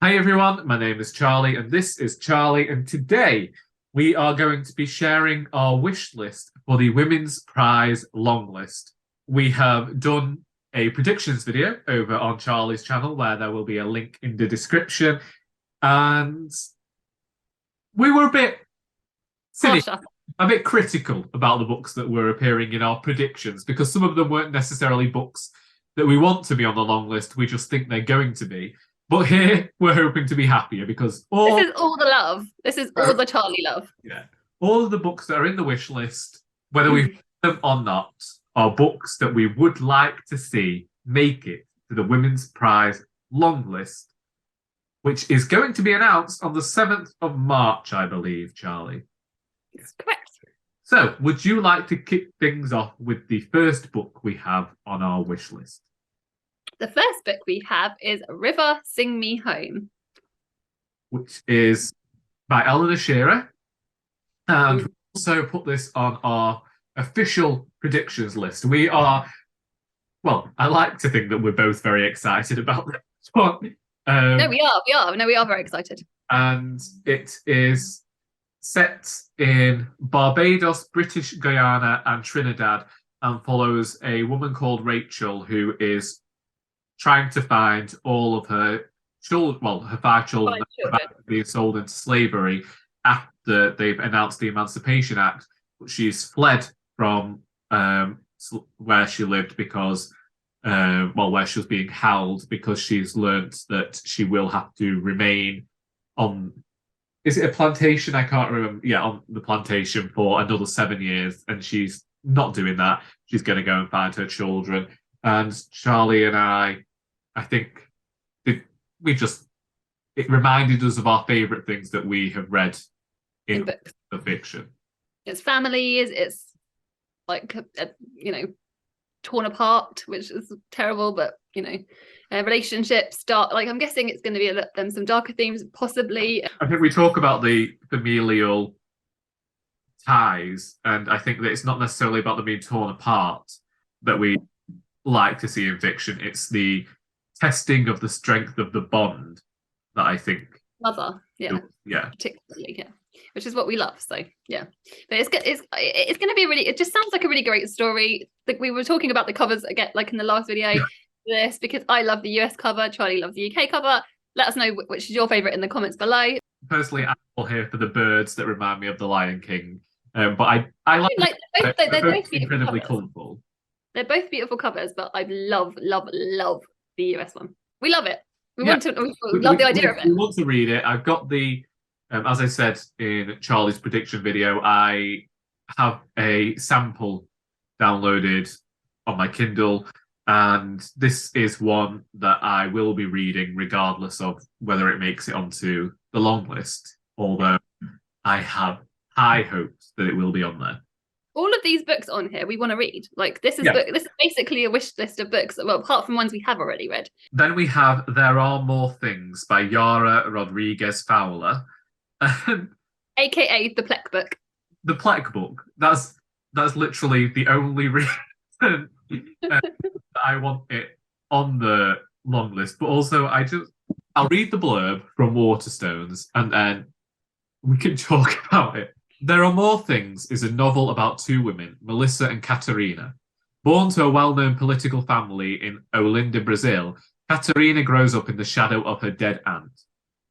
Hi everyone, my name is Charlie and this is Charlie, and today we are going to be sharing our wish list for the Women's Prize long list. We have done a predictions video over on Charlie's channel where there will be a link in the description, and we were a bit silly, a bit critical about the books that were appearing in our predictions because some of them weren't necessarily books that we want to be on the long list, we just think they're going to be. But here we're hoping to be happier because this is all the love. This is all the Charlie love. Yeah, all of the books that are in the wish list, whether we read them or not, are books that we would like to see make it to the Women's Prize long list, which is going to be announced on the 7th of March, I believe, Charlie. That's correct. So, would you like to kick things off with the first book we have on our wish list? The first book we have is River, Sing Me Home, which is by Eleanor Shearer. And we also put this on our official predictions list. We are, well, I like to think that we're both very excited about this one. No, we are. No, we are very excited. And it is set in Barbados, British Guyana, and Trinidad, and follows a woman called Rachel who is trying to find all of her children, well, her five children being sold into slavery after they've announced the Emancipation Act. But she's fled from where she lived because, where she was being held, because she's learnt that she will have to remain on, is it a plantation? I can't remember. Yeah, on the plantation for another 7 years. And she's not doing that. She's going to go and find her children. And Charlie and I think it reminded us of our favourite things that we have read in the fiction. It's families, it's like, torn apart, which is terrible, but, relationships, I'm guessing it's going to be some darker themes, possibly. I think we talk about the familial ties, and I think that it's not necessarily about them being torn apart that we like to see in fiction. It's the testing of the strength of the bond that I think particularly, which is what we love. So yeah, but it's going to be it just sounds like a really great story. Like we were talking about the covers again, like in the last video, this, because I love the US cover, Charlie loves the UK cover. Let us know which is your favorite in the comments below. Personally, I'm all here for the birds that remind me of the Lion King, but I like they're both incredibly colourful. They're both beautiful covers, but I love the US one. We love it. We love the idea of it. We want to read it. I've got the, as I said in Charlie's prediction video, I have a sample downloaded on my Kindle, and this is one that I will be reading regardless of whether it makes it onto the long list, although I have high hopes that it will be on there. All of these books on here we want to read. Like this is basically a wish list of books, well, apart from ones we have already read. Then we have There Are More Things by Yara, Rodriges, Fowler. AKA the Plek book. The Plek book. That's literally the only reason I want it on the long list. But also I'll read the blurb from Waterstones and then we can talk about it. There Are More Things is a novel about two women, Melissa and Catarina. Born to a well-known political family in Olinda, Brazil, Catarina grows up in the shadow of her dead aunt.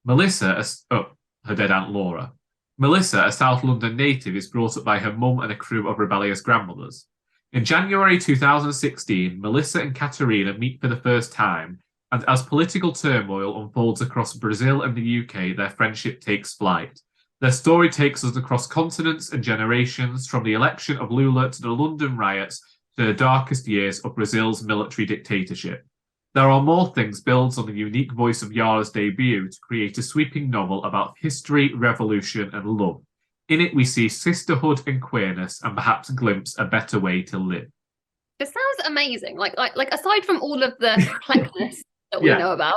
Her dead aunt Laura. Melissa, a South London native, is brought up by her mum and a crew of rebellious grandmothers. In January 2016, Melissa and Catarina meet for the first time, and as political turmoil unfolds across Brazil and the UK, their friendship takes flight. Their story takes us across continents and generations, from the election of Lula to the London riots to the darkest years of Brazil's military dictatorship. There Are More Things builds on the unique voice of Yara's debut to create a sweeping novel about history, revolution, and love. In it, we see sisterhood and queerness, and perhaps glimpse a better way to live. It sounds amazing. Like aside from all of the plekness that we know about,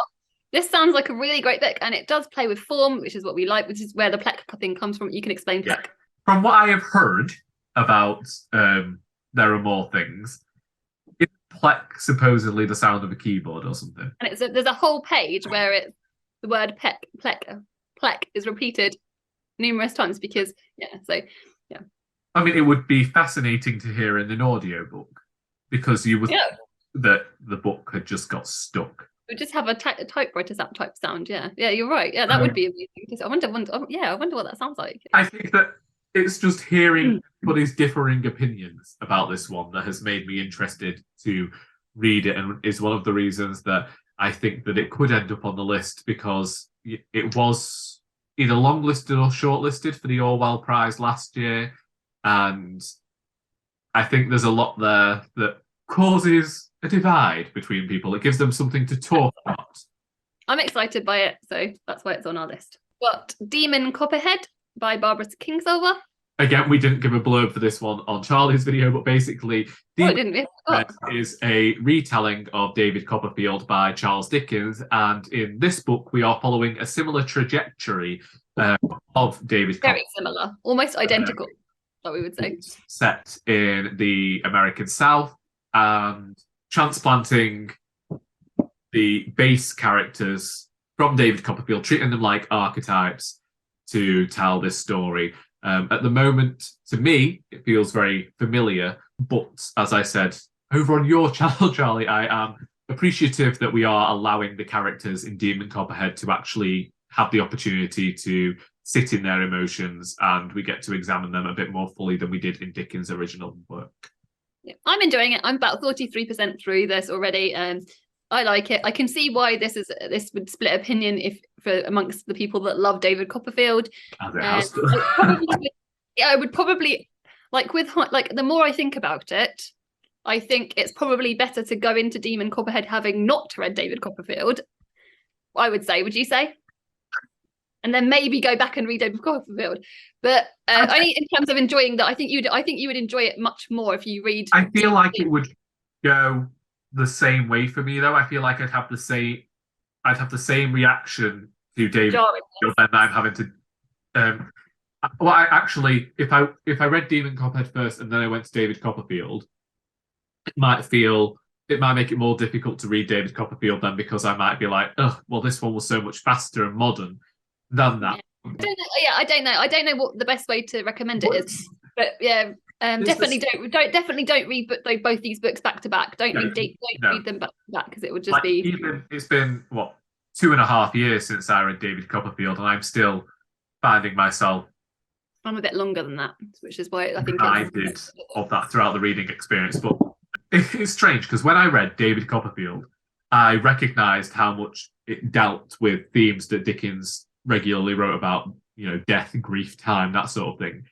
this sounds like a really great book, and it does play with form, which is what we like, which is where the Plek thing comes from. You can explain Plek. From what I have heard about There Are More Things, is Plek supposedly the sound of a keyboard or something? And there's a whole page where the word plek is repeated numerous times because I mean, it would be fascinating to hear in an audiobook because you would that the book had just got stuck. We just have a typewriter type sound. Yeah, you're right. Yeah, that would be amazing. I wonder what that sounds like. I think that it's just hearing everybody's differing opinions about this one that has made me interested to read it, and is one of the reasons that I think that it could end up on the list, because it was either longlisted or shortlisted for the Orwell Prize last year. And I think there's a lot there that causes a divide between people. It gives them something to talk about. I'm excited by it, so that's why it's on our list. But Demon Copperhead by Barbara Kingsolver. Again, we didn't give a blurb for this one on Charlie's video, but basically, Demon Copperhead is a retelling of David Copperfield by Charles Dickens. And in this book, we are following a similar trajectory of David Copperfield. Very similar, almost identical. That we would say. Set in the American South and transplanting the base characters from David Copperfield, treating them like archetypes to tell this story. At the moment, to me, it feels very familiar. But as I said, over on your channel, Charlie, I am appreciative that we are allowing the characters in Demon Copperhead to actually have the opportunity to sit in their emotions, and we get to examine them a bit more fully than we did in Dickens' original work. Yeah, I'm enjoying it. I'm about 43% through this already. I like it. I can see why this would split opinion amongst the people that love David Copperfield. As it has. I would probably the more I think about it, I think it's probably better to go into Demon Copperhead having not read David Copperfield. I would say. Would you say? And then maybe go back and read David Copperfield. But only in terms of enjoying that, I think you would enjoy it much more if you read. I feel like it would go the same way for me, though. I feel like I'd have the same reaction to David Copperfield than I'm having to. Well, I actually, if I read Demon Copperhead first and then I went to David Copperfield, it might make it more difficult to read David Copperfield then, because I might be like, oh, well, this one was so much faster and modern than that. I don't know. I don't know what the best way to recommend it is. But yeah, definitely don't read both these books back to back. Don't read them back to back, because it would just be. It's been 2.5 years since I read David Copperfield, and I'm still finding myself. I'm a bit longer than that, which is why I think I did of that throughout the reading experience. But it's strange, because when I read David Copperfield, I recognised how much it dealt with themes that Dickens regularly wrote about, death, grief, time, that sort of thing.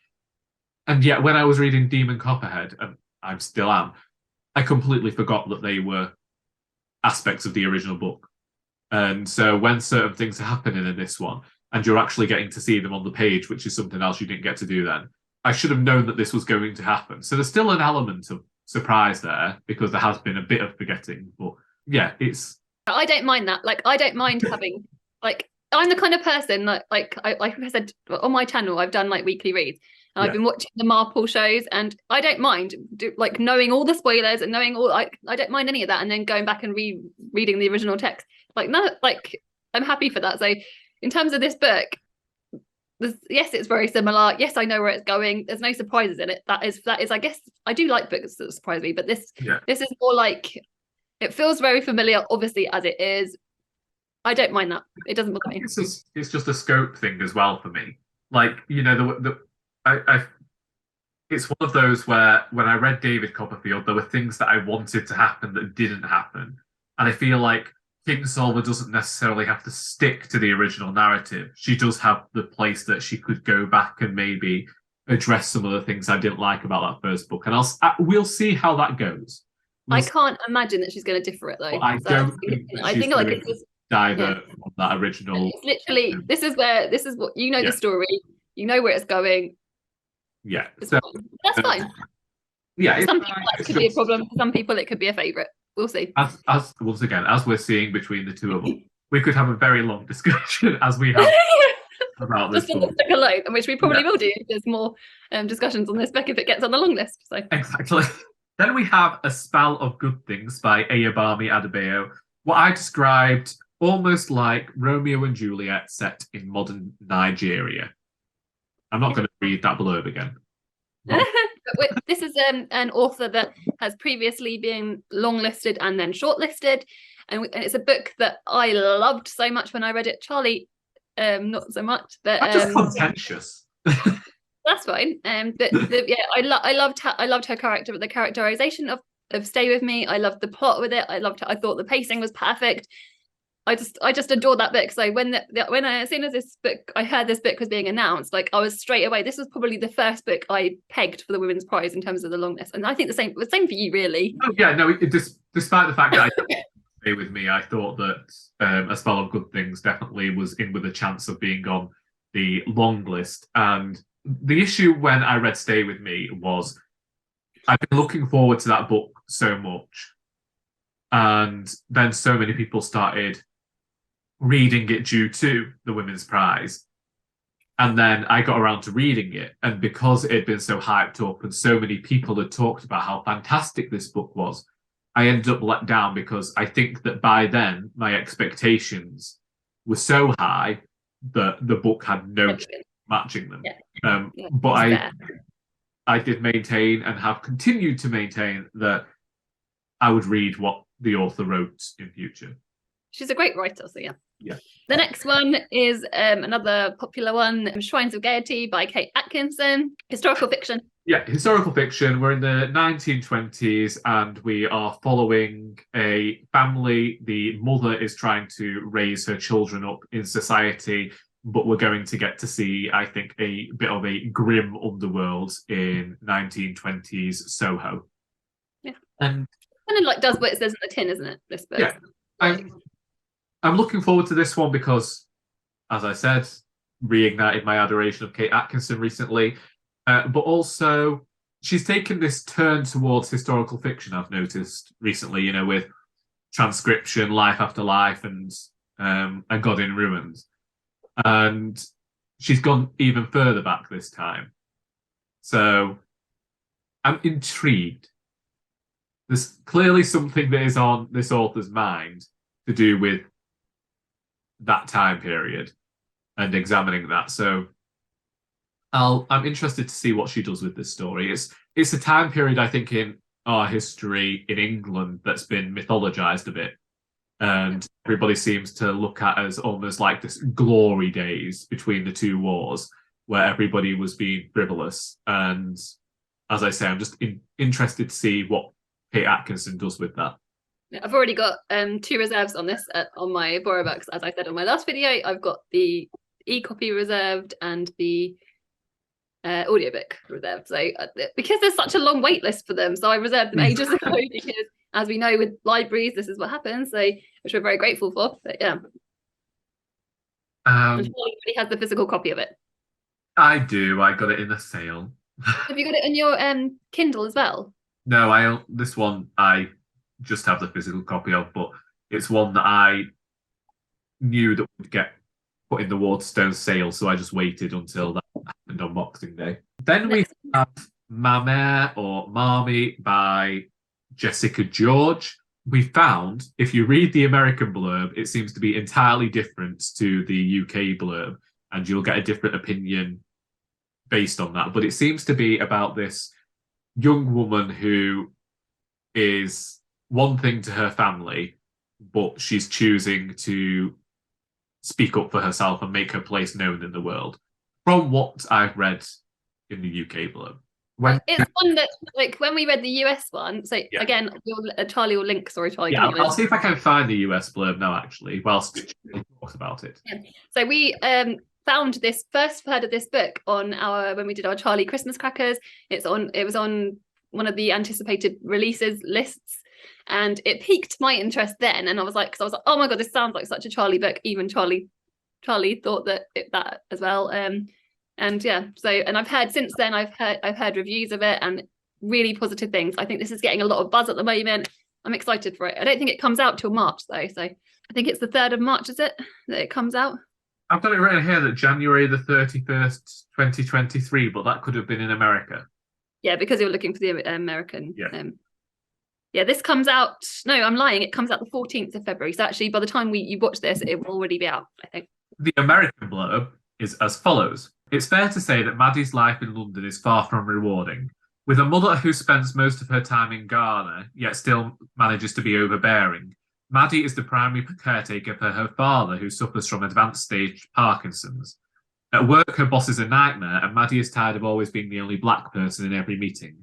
And yet when I was reading Demon Copperhead, and I still am, I completely forgot that they were aspects of the original book. And so when certain things are happening in this one, and you're actually getting to see them on the page, which is something else you didn't get to do then, I should have known that this was going to happen. So there's still an element of surprise there, because there has been a bit of forgetting. But yeah, I don't mind that. I don't mind having I'm the kind of person that like I said on my channel, I've done weekly reads, and I've been watching the Marple shows, and I don't mind knowing all the spoilers and knowing all I don't mind any of that, and then going back and reading the original text. I'm happy for that. So in terms of this book, yes, it's very similar. Yes, I know where it's going. There's no surprises in it. That is I guess I do like books that surprise me, but this is more it feels very familiar, obviously, as it is. I don't mind that. It doesn't bother me. It's just a scope thing as well for me. It's one of those where when I read David Copperfield, there were things that I wanted to happen that didn't happen. And I feel like Kingsolver doesn't necessarily have to stick to the original narrative. She does have the place that she could go back and maybe address some of the things I didn't like about that first book. And we'll see how that goes. I can't imagine that she's going to differ it, though. I don't think I think it's just divert from that original. It's literally, this is what the story, you know where it's going. Yeah, that's fine. Yeah, some people that could be a problem. For some people, it could be a favourite. We'll see. As once again, as we're seeing between the two of them, we could have a very long discussion as we have about this. Just on the book alone, which we probably will do if there's more discussions on this book if it gets on the long list. So exactly. Then we have A Spell of Good Things by Ayobami Adebayo. What I described almost like Romeo and Juliet set in modern Nigeria. I'm not going to read that blurb again. This is an author that has previously been longlisted and then shortlisted, and it's a book that I loved so much when I read it. Charlie, not so much, but I'm just contentious. That's fine. I loved her character, but the characterization of Stay With Me, I loved the plot with it. I thought the pacing was perfect. I just adored that book. So as soon as I heard this book was being announced, like I was straight away. This was probably the first book I pegged for the Women's Prize in terms of the longness, and I think the same for you, really. Oh yeah, no. Despite the fact that Stay With Me, I thought that A Spell of Good Things definitely was in with a chance of being on the long list. And the issue when I read Stay With Me was I've been looking forward to that book so much, and then so many people started reading it due to the Women's Prize. And then I got around to reading it, and because it had been so hyped up and so many people had talked about how fantastic this book was, I ended up let down because I think that by then my expectations were so high that the book had no chance matching them. But I did maintain and have continued to maintain that I would read what the author wrote in future. She's a great writer, so yeah. Yeah. The next one is another popular one, Shrines of Gaiety by Kate Atkinson. Historical fiction. Yeah, historical fiction. We're in the 1920s and we are following a family. The mother is trying to raise her children up in society, but we're going to get to see, I think, a bit of a grim underworld in 1920s Soho. Yeah. And kind of like does what it says in the tin, isn't it? This book. Yeah. I'm looking forward to this one because, as I said, reignited my adoration of Kate Atkinson recently. But also, she's taken this turn towards historical fiction, I've noticed recently, with Transcription, Life After Life, and A God in Ruins. And she's gone even further back this time. So I'm intrigued. There's clearly something that is on this author's mind to do with that time period and examining that. So I'm interested to see what she does with this story. It's a time period, I think, in our history in England that's been mythologized a bit. And everybody seems to look at as almost like this glory days between the two wars where everybody was being frivolous. And as I say, I'm just interested to see what Kate Atkinson does with that. I've already got 2 reserves on this on my borrow books. As I said on my last video, I've got the e-copy reserved and the audiobook reserved. So because there's such a long wait list for them, so I reserved them ages ago because, as we know, with libraries, this is what happens. So which we're very grateful for. But yeah, and Charlie already has the physical copy of it. I do. I got it in a sale. Have you got it on your Kindle as well? No, this one I just have the physical copy of, but it's one that I knew that would get put in the Waterstone sale, so I just waited until that happened on Boxing Day. Then we have Maame or Maame by Jessica George. We found, if you read the American blurb, it seems to be entirely different to the UK blurb, and you'll get a different opinion based on that. But it seems to be about this young woman who is one thing to her family, but she's choosing to speak up for herself and make her place known in the world. From what I've read in the UK blurb. It's one that, like, when we read the US one, so yeah. Again, Charlie will link, sorry, Charlie. Yeah, I'll see if I can find the US blurb now, actually, whilst Charlie talks about it. Yeah. So we first heard of this book when we did our Charlie Christmas crackers. It was on one of the anticipated releases lists, and it piqued my interest then. And I was like, oh my god, this sounds like such a Charlie book. Even Charlie thought that as well. And yeah, and I've heard since then, I've heard reviews of it and really positive things. I think this is getting a lot of buzz at the moment. I'm excited for it. I don't think it comes out till March though, so I think it's the 3rd of March, is it, that it comes out? I've got it written here that January the 31st, 2023, but that could have been in America. Yeah, because you're looking for the American. Yeah. Yeah, this comes out. No, I'm lying. It comes out the 14th of February. So actually, by the time you watch this, it will already be out, I think. The American blurb is as follows. It's fair to say that Maddie's life in London is far from rewarding. With a mother who spends most of her time in Ghana, yet still manages to be overbearing, Maddie is the primary caretaker for her father, who suffers from advanced stage Parkinson's. At work, her boss is a nightmare, and Maddie is tired of always being the only black person in every meeting.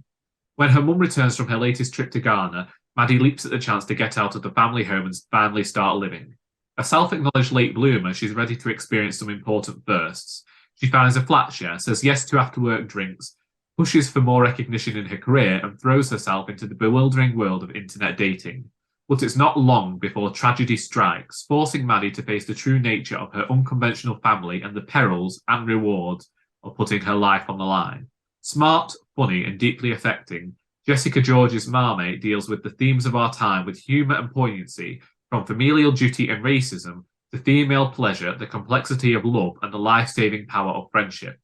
When her mum returns from her latest trip to Ghana, Maddie leaps at the chance to get out of the family home and finally start living. A self-acknowledged late bloomer, she's ready to experience some important firsts. She finds a flat share, says yes to after-work drinks, pushes for more recognition in her career, and throws herself into the bewildering world of internet dating. But it's not long before tragedy strikes, forcing Maddie to face the true nature of her unconventional family and the perils and rewards of putting her life on the line. Smart, funny, and deeply affecting, Jessica George's Maame deals with the themes of our time with humour and poignancy, from familial duty and racism to female pleasure, the complexity of love, and the life-saving power of friendship.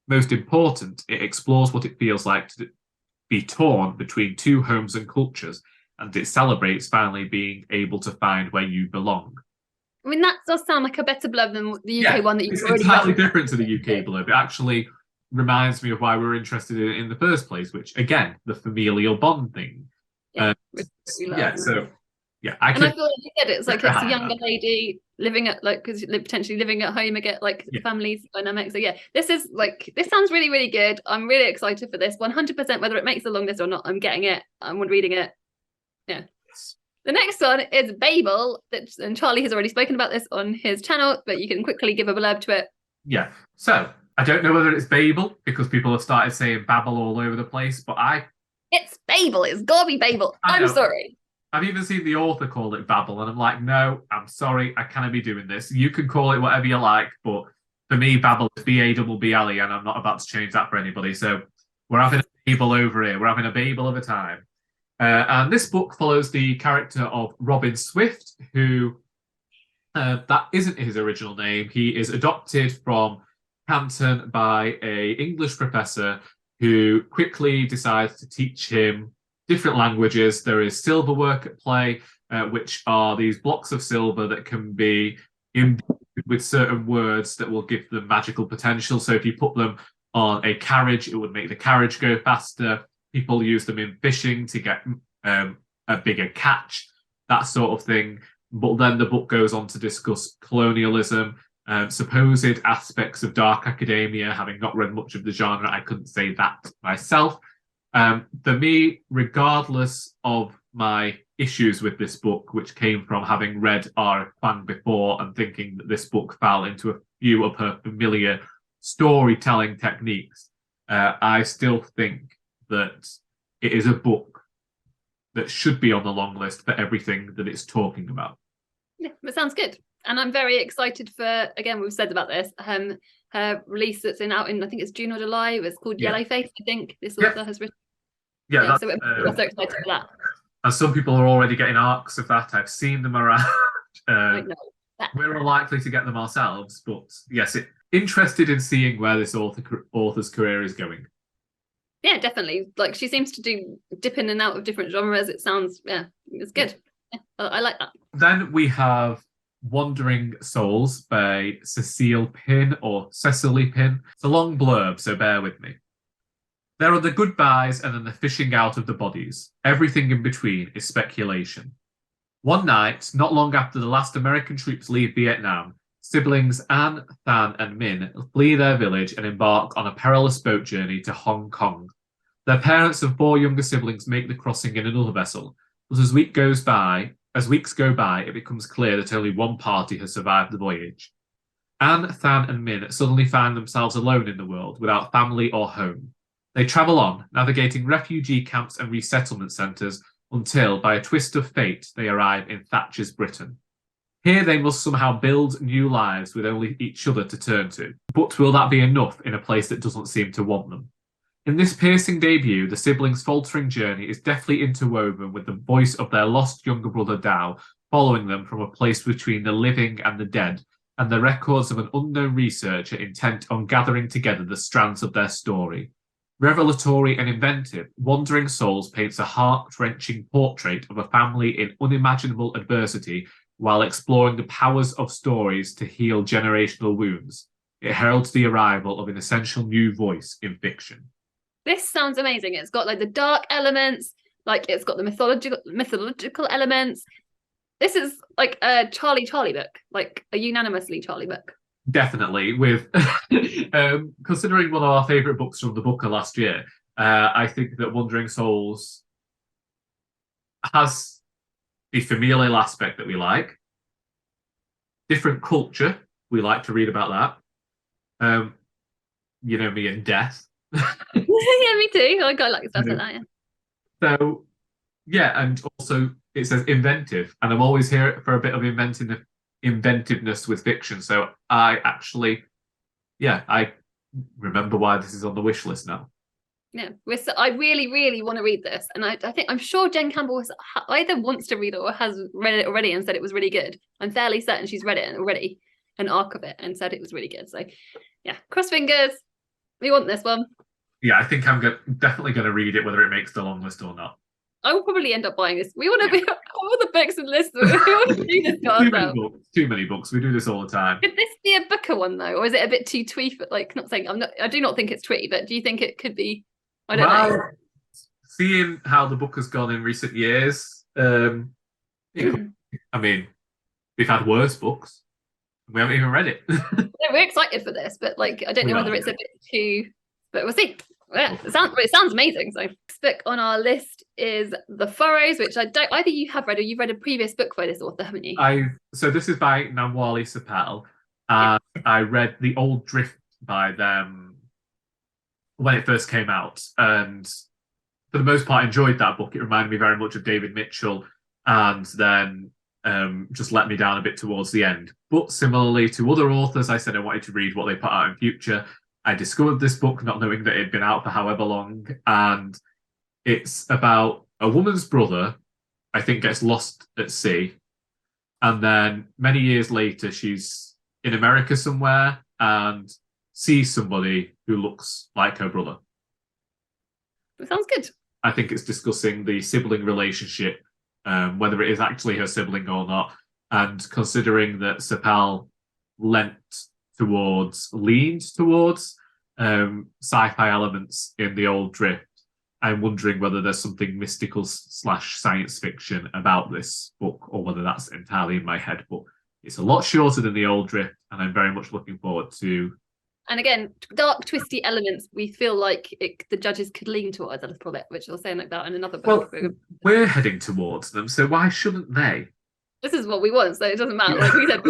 Most important, it explores what it feels like to be torn between two homes and cultures, and it celebrates finally being able to find where you belong. I mean, that does sound like a better blurb than the UK one that you've already It's entirely different to the UK blurb. It actually reminds me of why we were interested in it in the first place, which, again, the familial bond thing. I feel like you said it's like it's a younger lady living at because potentially living at home again, families dynamics. So this sounds really, really good. I'm really excited for this. 100%, whether it makes the long list or not, I'm getting it. I'm reading it. Yeah. The next one is Babel, and Charlie has already spoken about this on his channel, but you can quickly give a blurb to it. Yeah. So I don't know whether it's Babel because people have started saying Babel all over the place, but it's Babel. It's gotta be Babel. I'm sorry. I've even seen the author call it Babel, and I'm like, no, I'm sorry, I can't be doing this. You can call it whatever you like, but for me, Babel is B-A-B-B-L-E, and I'm not about to change that for anybody. So we're having a Babel over here. We're having a Babel of a time. And this book follows the character of Robin Swift, who that isn't his original name. He is adopted from Canton by an English professor who quickly decides to teach him different languages. There is silver work at play, which are these blocks of silver that can be imbued with certain words that will give them magical potential. So if you put them on a carriage, it would make the carriage go faster. People use them in fishing to get a bigger catch, that sort of thing. But then the book goes on to discuss colonialism, supposed aspects of dark academia. Having not read much of the genre, I couldn't say that myself. For me, regardless of my issues with this book, which came from having read Yara Kuang before and thinking that this book fell into a few of her familiar storytelling techniques, I still think that it is a book that should be on the long list for everything that it's talking about. Yeah, that sounds good. And I'm very excited for, again, we've said about this, her release that's out in, I think it's June or July. It's called Yellow Face, I think this author has written. Yeah, so we're so excited for that. And some people are already getting arcs of that. I've seen them around. We're unlikely to get them ourselves, but yes, interested in seeing where this author's career is going. Yeah, definitely. She seems to dip in and out of different genres. It sounds, it's good. Yeah, I like that. Then we have Wandering Souls by Cecile Pin or Cecily Pin. It's a long blurb, so bear with me. There are the goodbyes and then the fishing out of the bodies. Everything in between is speculation. One night, not long after the last American troops leave Vietnam, siblings Anne, Than, and Min flee their village and embark on a perilous boat journey to Hong Kong. Their parents and 4 younger siblings make the crossing in another vessel, but as weeks go by, it becomes clear that only one party has survived the voyage. Anne, Than, and Min suddenly find themselves alone in the world, without family or home. They travel on, navigating refugee camps and resettlement centres until, by a twist of fate, they arrive in Thatcher's Britain. Here they must somehow build new lives with only each other to turn to. But will that be enough in a place that doesn't seem to want them? In this piercing debut, the siblings' faltering journey is deftly interwoven with the voice of their lost younger brother Dao, following them from a place between the living and the dead, and the records of an unknown researcher intent on gathering together the strands of their story. Revelatory and inventive, Wandering Souls paints a heart-wrenching portrait of a family in unimaginable adversity while exploring the powers of stories to heal generational wounds. It heralds the arrival of an essential new voice in fiction. This sounds amazing. It's got like the dark elements, like it's got the mythological elements. This is like a Charlie book, like a unanimously Charlie book. Definitely, with considering one of our favourite books from the Booker last year, I think that Wandering Souls has the familial aspect that we like, different culture, we like to read about that. You know me and death. Yeah, me too. I quite like stuff like that. Yeah. So, yeah, and also it says inventive, and I'm always here for a bit of inventiveness with fiction. So I actually, I remember why this is on the wish list now. Yeah, I really, really want to read this, and I'm sure Jen Campbell either wants to read it or has read it already and said it was really good. I'm fairly certain she's read it already, an arc of it, and said it was really good. So, yeah, cross fingers. We want this one. Yeah, I think I'm definitely going to read it, whether it makes the long list or not. I will probably end up buying this. We want to be all the books and lists. We want to do this. Too many books. We do this all the time. Could this be a Booker one though, or is it a bit too twee? Like, not saying I do not think it's twee, but do you think it could be? I don't know. Seeing how the book has gone in recent years, I mean, we've had worse books. We haven't even read it. Yeah, we're excited for this, but like, I don't know whether it's a bit too. But we'll see. Yeah, it sounds amazing. So, next book on our list is The Furrows, which either you have read or you've read a previous book by this author, haven't you? So this is by Namwali Serpell. I read The Old Drift by them when it first came out, and for the most part enjoyed that book. It reminded me very much of David Mitchell, and then just let me down a bit towards the end. But similarly to other authors, I said I wanted to read what they put out in future. I discovered this book not knowing that it had been out for however long, and it's about a woman's brother, I think, gets lost at sea, and then many years later she's in America somewhere and sees somebody who looks like her brother. That sounds good. I think it's discussing the sibling relationship, whether it is actually her sibling or not, and considering that Serpell leaned towards sci-fi elements in The Old Drift, I'm wondering whether there's something mystical / science fiction about this book, or whether that's entirely in my head. But it's a lot shorter than The Old Drift, and I'm very much looking forward to. And again, dark, twisty elements. We feel like the judges could lean towards a little bit, which I'll say like that in another book. Well, we're heading towards them, so why shouldn't they? This is what we want, so it doesn't matter. Like we said,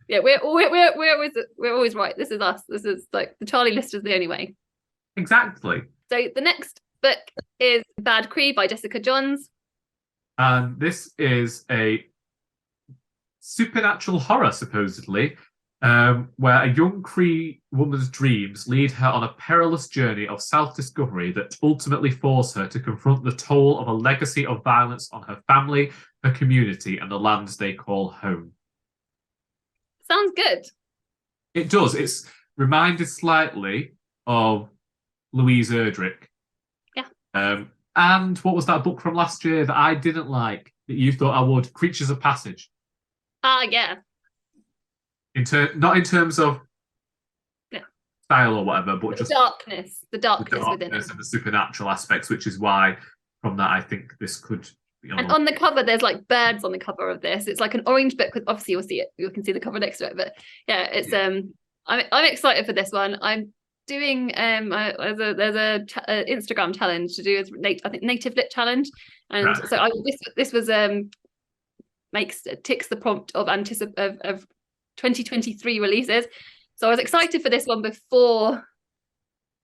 yeah, we're always right. This is us. This is like the Charlie list is the only way. Exactly. So the next book is Bad Cree by Jessica Johns. And this is a supernatural horror, supposedly, where a young Cree woman's dreams lead her on a perilous journey of self-discovery that ultimately force her to confront the toll of a legacy of violence on her family, her community, and the lands they call home. Sounds good. It does. It's reminded slightly of Louise Erdrich. Yeah. And what was that book from last year that I didn't like, that you thought I would? Creatures of Passage. Yeah. Not in terms of style or whatever, but just the darkness within it, and the supernatural aspects, which is why from that I think this could be on. And on the cover, there's like birds on the cover of this. It's like an orange book with, obviously you'll see it, you can see the cover next to it. But yeah, it's I'm excited for this one. I'm doing there's a Instagram challenge to do as I think Native Lit challenge, and right. So this was ticks the prompt of 2023 releases. So I was excited for this one before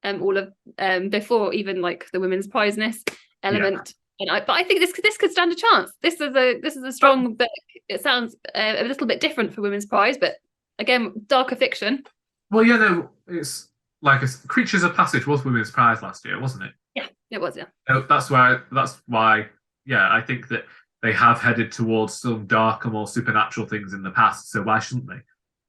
before even like the women's prizeness element. Yeah. But I think this could stand a chance. This is a strong book. It sounds a little bit different for women's prize, but again, darker fiction. Well, yeah, no, it's like Creatures of Passage was women's prize last year, wasn't it? Yeah, it was. Yeah. So that's why. Yeah, I think that they have headed towards some darker, more supernatural things in the past. So why shouldn't they?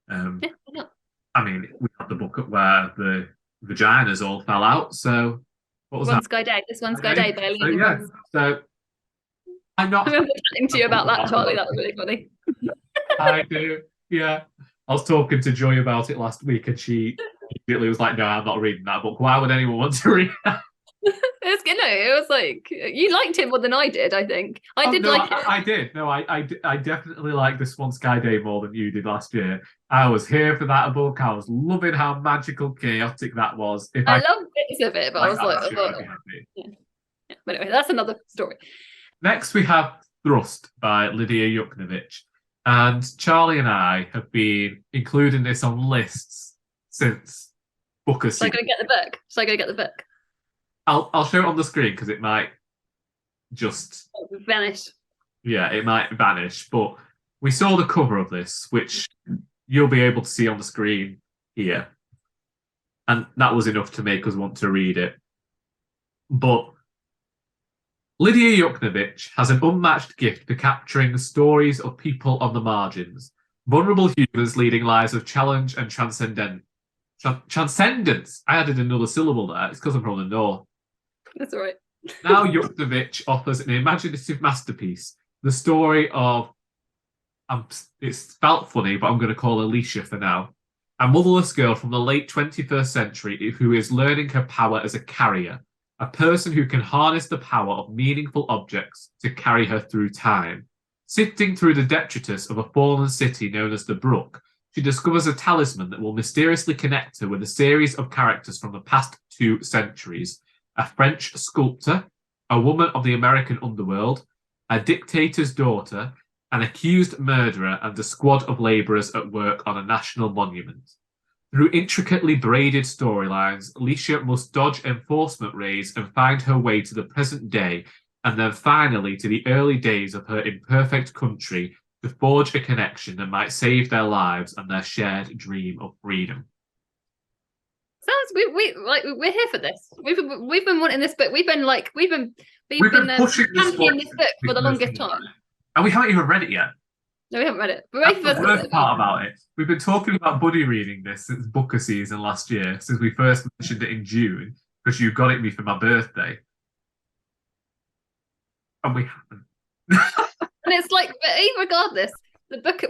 Yeah, why not? I mean, we have the book where the vaginas all fell out. So what was One that? Sky Day. This One Sky Day by So Eleanor. yeah, so I'm I not. remember chatting to you about that, Charlie. That was really funny. I do. Yeah. I was talking to Joy about it last week, and she immediately was like, "No, I'm not reading that book. Why would anyone want to read that?" It was like you liked it more than I did. I think I did no, like it. I did. No, I definitely like this one Sky Day more than you did last year. I was here for that book. I was loving how magical, chaotic that was. If I love bits of it, but I was like, I'd be happy. yeah. But anyway, that's another story. Next, we have Thrust by Lidia Yuknavitch. And Charlie and I have been including this on lists since Booker. So I go get the book. So I go get the book. I'll show it on the screen because it might just vanish. Yeah, it might vanish. But we saw the cover of this, which you'll be able to see on the screen here. And that was enough to make us want to read it. But Lidia Yuknavitch has an unmatched gift for capturing the stories of people on the margins, vulnerable humans leading lives of challenge and transcendence. I added another syllable there. It's because I'm from the north. That's all right. Now Yuknavitch offers an imaginative masterpiece, the story of, it's spelt funny, but I'm going to call Alicia for now, a motherless girl from the late 21st century who is learning her power as a carrier, a person who can harness the power of meaningful objects to carry her through time. Sifting through the detritus of a fallen city known as the Brook, she discovers a talisman that will mysteriously connect her with a series of characters from the past 2 centuries. A French sculptor, a woman of the American underworld, a dictator's daughter, an accused murderer, and a squad of labourers at work on a national monument. Through intricately braided storylines, Alicia must dodge enforcement raids and find her way to the present day, and then finally to the early days of her imperfect country to forge a connection that might save their lives and their shared dream of freedom. We're here for this. We've been wanting this book. We've been pushing championing this book for the longest time. And we haven't even read it yet. No, we haven't read it. That's the worst part about it. We've been talking about buddy reading this since Booker season last year, since we first mentioned it in June, because you got it me for my birthday. And we haven't. And it's like, but regardless, the book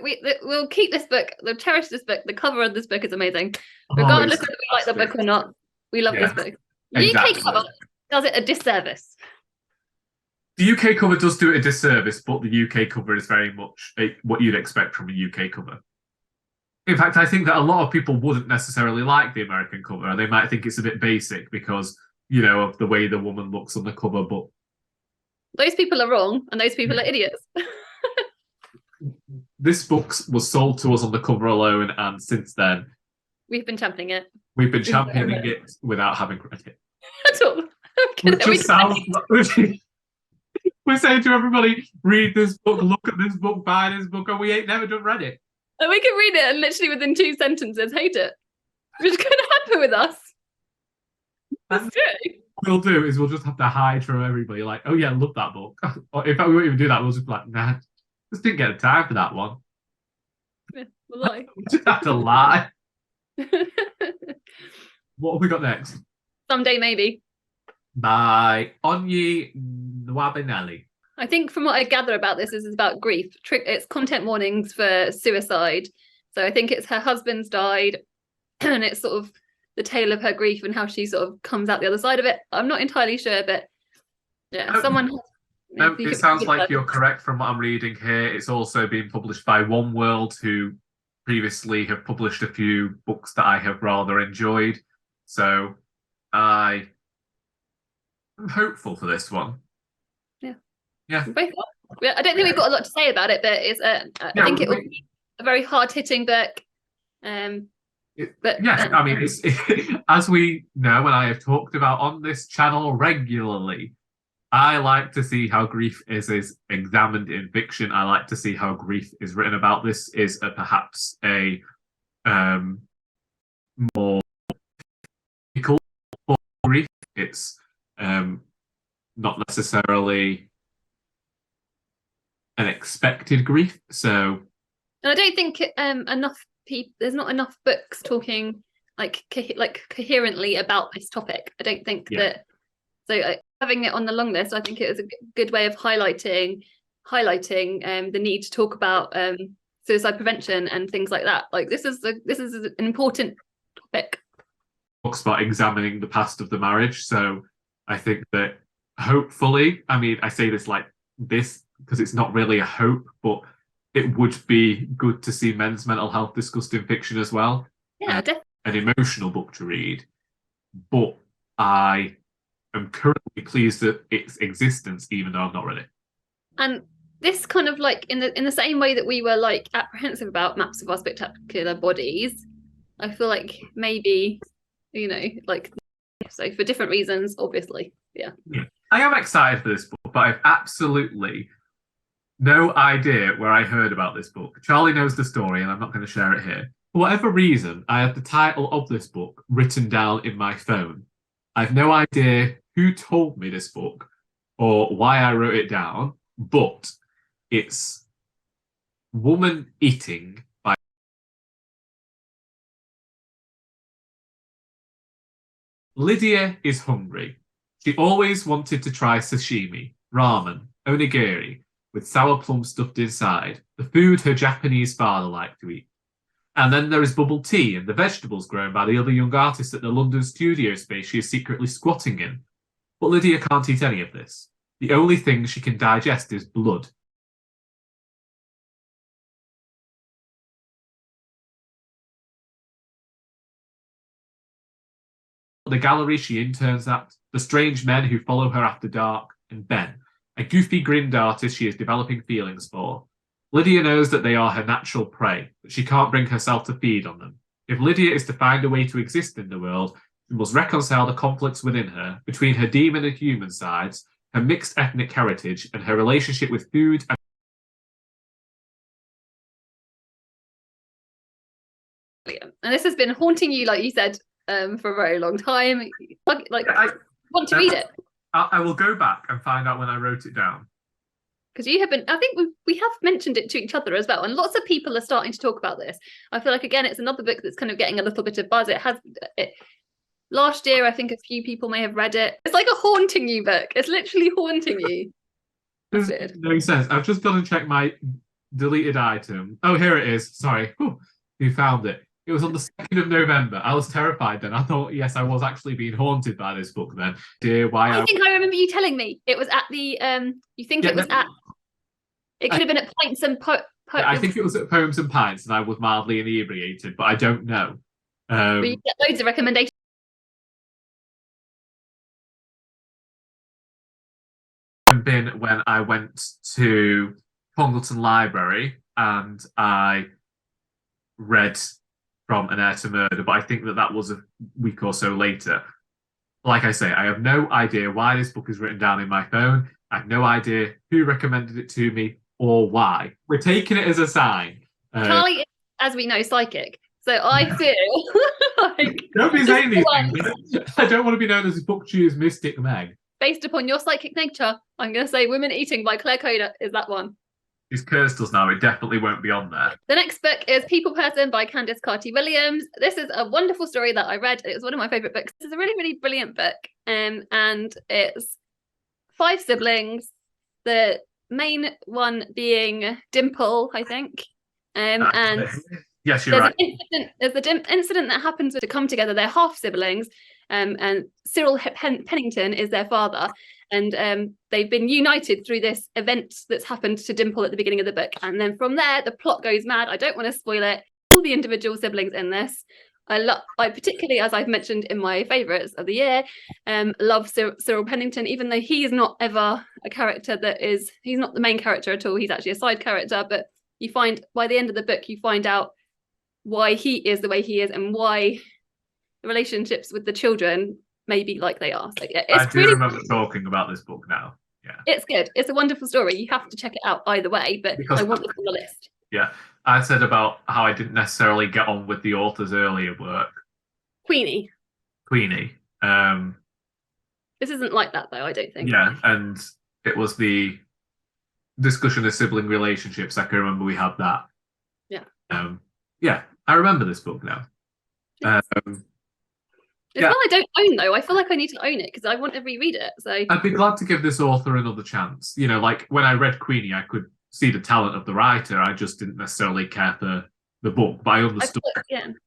we'll keep this book. We'll cherish this book. The cover of this book is amazing. Regardless if we like the book or not, we love this book. Exactly. UK cover does it a disservice. The UK cover does do it a disservice, but the UK cover is very much what you'd expect from a UK cover. In fact, I think that a lot of people wouldn't necessarily like the American cover. They might think it's a bit basic because, of the way the woman looks on the cover, but those people are wrong and those people are idiots. This book was sold to us on the cover alone, and since then we've been championing it. We've been championing it without having read it. At all. Which just sounds we're saying to everybody, read this book, look at this book, buy this book, and we ain't never done read it. And we can read it and literally within 2 sentences hate it. Which could happen with us. That's true. What we'll do is we'll just have to hide from everybody, like, oh yeah, love that book. Or in fact, we won't even do that. We'll just be like, nah, just didn't get the time for that one. Yeah, we'll lie. We just have to lie. What have we got next? Someday Maybe. By Onyi Nwabineli. I think from what I gather about this is about grief. It's content warnings for suicide. So I think it's her husband's died and it's sort of the tale of her grief and how she sort of comes out the other side of it. I'm not entirely sure, but yeah, it sounds like you're correct from what I'm reading here. It's also being published by One World, who previously have published a few books that I have rather enjoyed. So I'm hopeful for this one. Yeah. I don't think we've got a lot to say about it, but it's I think it will be a very hard-hitting book. I mean, it's as we know, and I have talked about on this channel regularly, I like to see how grief is examined in fiction. I like to see how grief is written about. This is perhaps a more difficult grief. It's not necessarily an expected grief. So, and I don't think there's not enough books talking coherently about this topic. I don't think that. So having it on the long list, I think it was a good way of highlighting the need to talk about suicide prevention and things like that. Like this is an important topic. Talks about examining the past of the marriage. So I think that hopefully, I mean, I say this like this because it's not really a hope, but it would be good to see men's mental health discussed in fiction as well. Yeah, definitely. An emotional book to read. But I am currently pleased at its existence, even though I'm not ready. And this kind of like in the same way that we were like apprehensive about Maps of Our Spectacular Bodies, I feel like maybe, like so for different reasons, obviously. Yeah. I am excited for this book, but I've absolutely no idea where I heard about this book. Charlie knows the story, and I'm not going to share it here. For whatever reason, I have the title of this book written down in my phone. I've no idea who told me this book or why I wrote it down, but it's Woman Eating by Lidia is hungry. She always wanted to try sashimi, ramen, onigiri, with sour plums stuffed inside, the food her Japanese father liked to eat. And then there is bubble tea and the vegetables grown by the other young artist at the London studio space she is secretly squatting in. But Lidia can't eat any of this. The only thing she can digest is blood. The gallery she interns at, the strange men who follow her after dark, and Ben, a goofy grinned artist she is developing feelings for. Lidia knows that they are her natural prey, but she can't bring herself to feed on them. If Lidia is to find a way to exist in the world, she must reconcile the conflicts within her, between her demon and human sides, her mixed ethnic heritage, and her relationship with food and and this has been haunting you, like you said, for a very long time. I want to read it. I will go back and find out when I wrote it down. Because you have been, I think we have mentioned it to each other as well, and lots of people are starting to talk about this. I feel like again, it's another book that's kind of getting a little bit of buzz. Last year, I think a few people may have read it. It's like a haunting you book. It's literally haunting you. Does no sense. I've just got to check my deleted item. Oh, here it is. Sorry. Whew. You found it. It was on the 2nd of November. I was terrified then. I thought, yes, I was actually being haunted by this book then. I think I remember you telling me it was at the, it could have been at Pints and I think it was at Poems and Pints, and I was mildly inebriated, but I don't know. But you get loads of recommendations. Been when I went to Congleton Library and I read From an Heir to Murder, but I think that was a week or so later. Like I say, I have no idea why this book is written down in my phone. I have no idea who recommended it to me or why. We're taking it as a sign. Charlie is, as we know, psychic. So I feel like... Don't be saying these things. I don't want to be known as a book choose mystic Meg. Based upon your psychic nature, I'm going to say Women Eating by Claire Kohda is that one. It's cursed us now. It definitely won't be on there. The next book is People Person by Candice Carty-Williams. This is a wonderful story that I read. It was one of my favourite books. It's a really, really brilliant book. And it's 5 siblings. The main one being Dimple, I think. And yes, you're right. There's the incident that happens to come together. They're half siblings. And Cyril Pennington is their father. And they've been united through this event that's happened to Dimple at the beginning of the book. And then from there, the plot goes mad. I don't want to spoil it. All the individual siblings in this. I particularly, as I've mentioned in my favourites of the year, love Cyril Pennington, even though he is not ever a character he's not the main character at all. He's actually a side character. But you find, by the end of the book, you find out why he is the way he is and why the relationships with the children may be like they are. So yeah, I do remember talking about this book now. Yeah, it's good. It's a wonderful story. You have to check it out either way, but I want it on the list. Yeah, I said about how I didn't necessarily get on with the author's earlier work. Queenie. This isn't like that though, I don't think. Yeah, and it was the discussion of sibling relationships. I can remember we had that. Yeah. Yeah, I remember this book now. Um, It's one I don't own though. I feel like I need to own it because I want to reread it. So I'd be glad to give this author another chance. You know, like when I read Queenie, I could see the talent of the writer. I just didn't necessarily care for the book, but I understood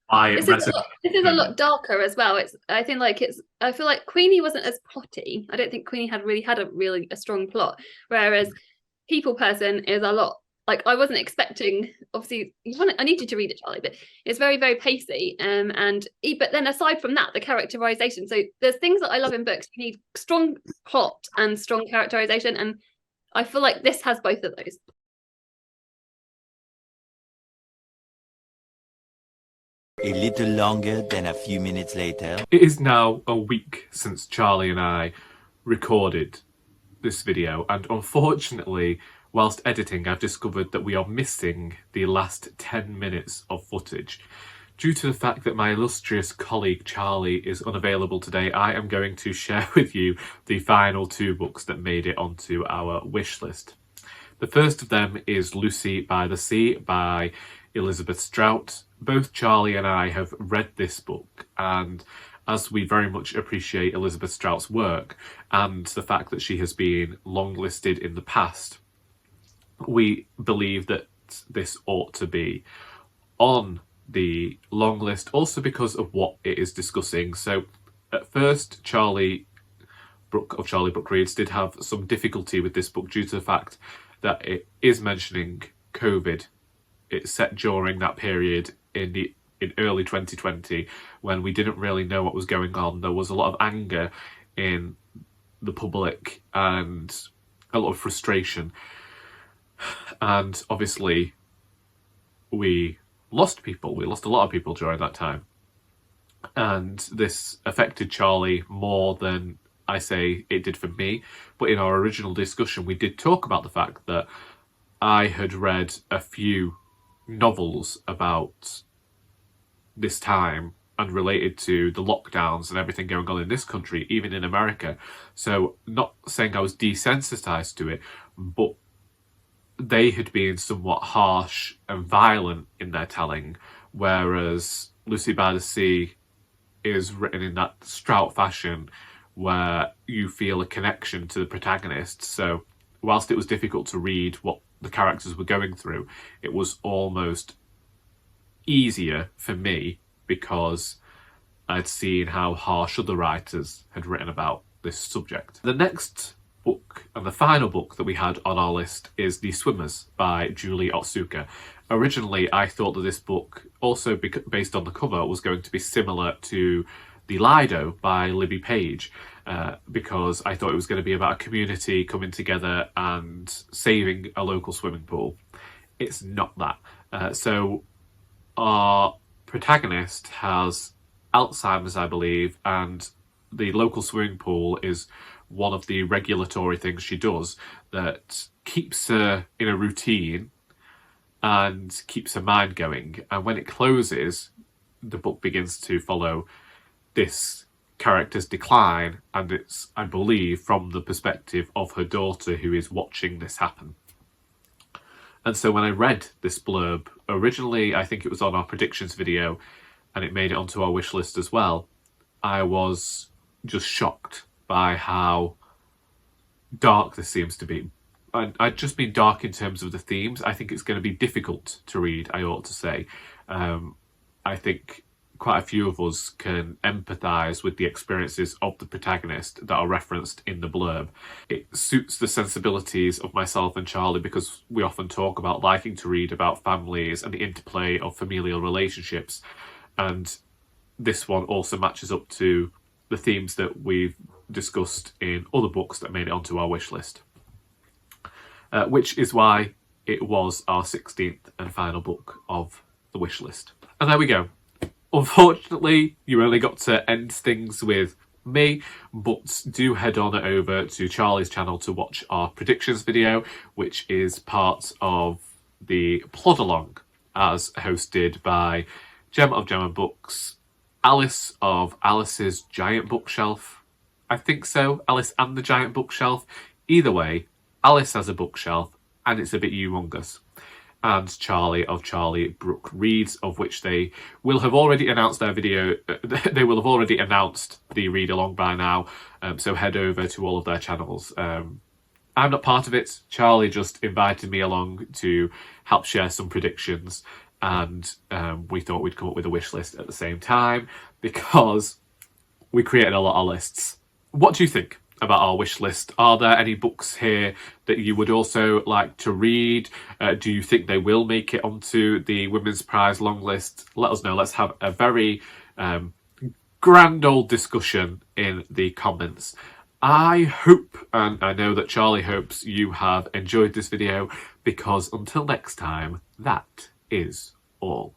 why it resonated. This is a lot darker as well. I feel like Queenie wasn't as plotty. I don't think Queenie had a strong plot, whereas People Person is a lot. Like I wasn't expecting. Obviously, I need you to read it, Charlie. But it's very, very pacey. But then aside from that, the characterization. So there's things that I love in books. You need strong plot and strong characterization, and I feel like this has both of those. A little longer than a few minutes later. It is now a week since Charlie and I recorded this video, and unfortunately, whilst editing, I've discovered that we are missing the last 10 minutes of footage. Due to the fact that my illustrious colleague Charlie is unavailable today, I am going to share with you the final 2 books that made it onto our wish list. The first of them is Lucy by the Sea by Elizabeth Strout. Both Charlie and I have read this book, and as we very much appreciate Elizabeth Strout's work and the fact that she has been longlisted in the past, we believe that this ought to be on the long list, also because of what it is discussing. So at first, Charlie Book Reads did have some difficulty with this book due to the fact that it is mentioning COVID. It's set during that period in early 2020 when we didn't really know what was going on. There was a lot of anger in the public and a lot of frustration. And obviously we lost people. We lost a lot of people during that time. And this affected Charlie more than I say it did for me. But in our original discussion, we did talk about the fact that I had read a few novels about this time and related to the lockdowns and everything going on in this country, even in America. So not saying I was desensitized to it, but they had been somewhat harsh and violent in their telling, whereas Lucy by the Sea is written in that Strout fashion where you feel a connection to the protagonist. So whilst it was difficult to read what the characters were going through, it was almost easier for me because I'd seen how harsh other writers had written about this subject. The next book and the final book that we had on our list is The Swimmers by Julie Otsuka. Originally, I thought that this book, also based on the cover, was going to be similar to The Lido by Libby Page, because I thought it was going to be about a community coming together and saving a local swimming pool. It's not that. So our protagonist has Alzheimer's, I believe, and the local swimming pool is one of the regulatory things she does that keeps her in a routine and keeps her mind going. And when it closes, the book begins to follow this character's decline, and it's, I believe, from the perspective of her daughter who is watching this happen. And so when I read this blurb, originally I think it was on our predictions video and it made it onto our wish list as well, I was just shocked by how dark this seems to be. I'd just mean dark in terms of the themes. I think it's going to be difficult to read, I ought to say. I think quite a few of us can empathise with the experiences of the protagonist that are referenced in the blurb. It suits the sensibilities of myself and Charlie because we often talk about liking to read about families and the interplay of familial relationships. And this one also matches up to the themes that we've discussed in other books that made it onto our wish list. Which is why it was our 16th and final book of the wish list. And there we go. Unfortunately, you only got to end things with me, but do head on over to Charlie's channel to watch our predictions video, which is part of the plod along as hosted by Gemma of Gemma Books, Alice of Alice's Giant Bookshelf. I think so, Alice and the Giant Bookshelf. Either way, Alice has a bookshelf and it's a bit humongous. and Charlie of Charlie Brooke Reads, of which they will have already announced their video. They will have already announced the read along by now, so head over to all of their channels. I'm not part of it. Charlie just invited me along to help share some predictions, and we thought we'd come up with a wish list at the same time because we created a lot of lists. What do you think about our wish list? Are there any books here that you would also like to read? Do you think they will make it onto the Women's Prize long list? Let us know. Let's have a very grand old discussion in the comments. I hope, and I know that Charlie hopes, you have enjoyed this video, because until next time, that is all.